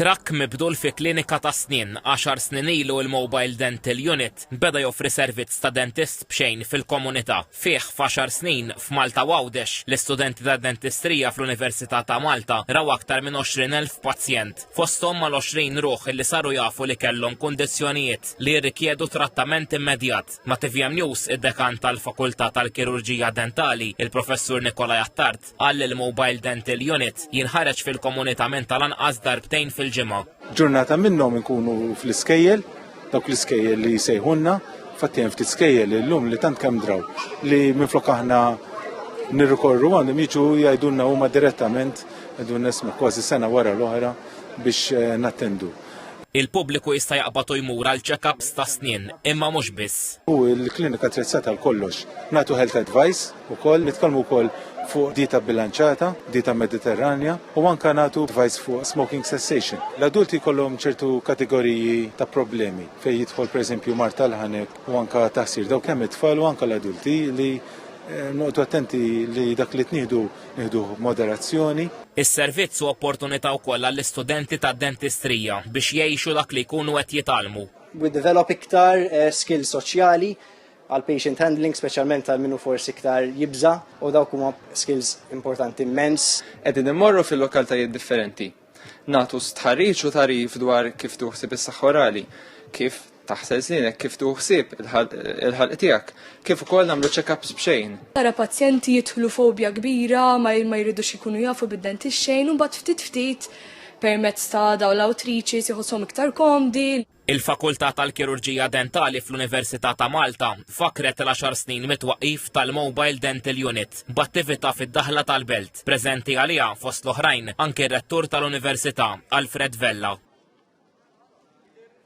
Trakk mibdul fi klinika ta' snin, 10 snin ilu il-Mobile Dental Unit beda joffri servizz ta' dentist b'xejn fil-komunità. Fih f'10 snin f'Malta Għawdex l-istudenti ta' dentistrija fl-Università ta' Malta raw aktar minn 20,000 pazjent. Fosthom mal-20 ruħ li saru jafu li kellhom kundizzjonijiet li jirrikjedu trattament immedjat. Ma' TVM News id-dekan tal-Fakultà tal-Kirurġija Dentali, il-Professur Nikola Jattart, qal li l-Mobile Dental Unit jinħareġ fil-komunità minn tal-anqas darbtejn fil-ġimgħa. Ġurnata minnhom inkunu fl-iskejjel, dawk l-iskejjel li jsejħulna, fattien ftit skejjel illum li tant kemm draw li minflok aħna nirrikorru għandhom jiġu jgħidulna huma direttament qegħdu nisma' kważi sena wara l-oħra biex nattendu. Il-pubbliku jista' jaqbad jmur għal check-ups ta' snin, imma mhux biss. U l-klinika attrezzata għal kollox. Nagħtu health advice ukoll, nitkellmu wkoll fuq dieta bilanċata, dieta mediterranja u anke nagħtu advice fuq smoking cessation. L-adulti jkollhom ċertu kategoriji ta' problemi fejn jidħol pereżempju mar tal-ħanek u anke taħsir daw kemm it-tfal u anke l-adulti li noqgħdu attenti li dak li nieħdu moderazzjoni. Is-servizz u opportunità wkoll għall-istudenti tad-dentistrija biex jgħixu dak li jkunu qed jitalmu. We develop iktar skills soċjali għal patient handling, speċjalment għal minnu forsi iktar jibża u dawk huma skills importanti immens. Qegħdin immorru fil-lokaltajiet differenti. Nagħtu stħarriġ u tarif dwar kif tuħsib is-saħħa orali, kif taħsel snienek, kif tuħsib il-ħalq tiegħek, kif ukoll nagħmlu check-ups b'xejn. Tara pazjenti jidħlu fobja kbira ma jridux ikunu jafu bid-dentist xejn u mbagħad ftit permezz ta' dawn l-outreaches jħosshom iktar komdi. Il-Fakultà tal-Kirurġija Dentali fl-Università ta' Malta fakret l-10 snin mitwaqqif tal-Mobile Dental Unit b'attività fid-daħla tal-Belt. Preżenti għaliha fost l-oħrajn anke r-rettur tal-Università Alfred Vella.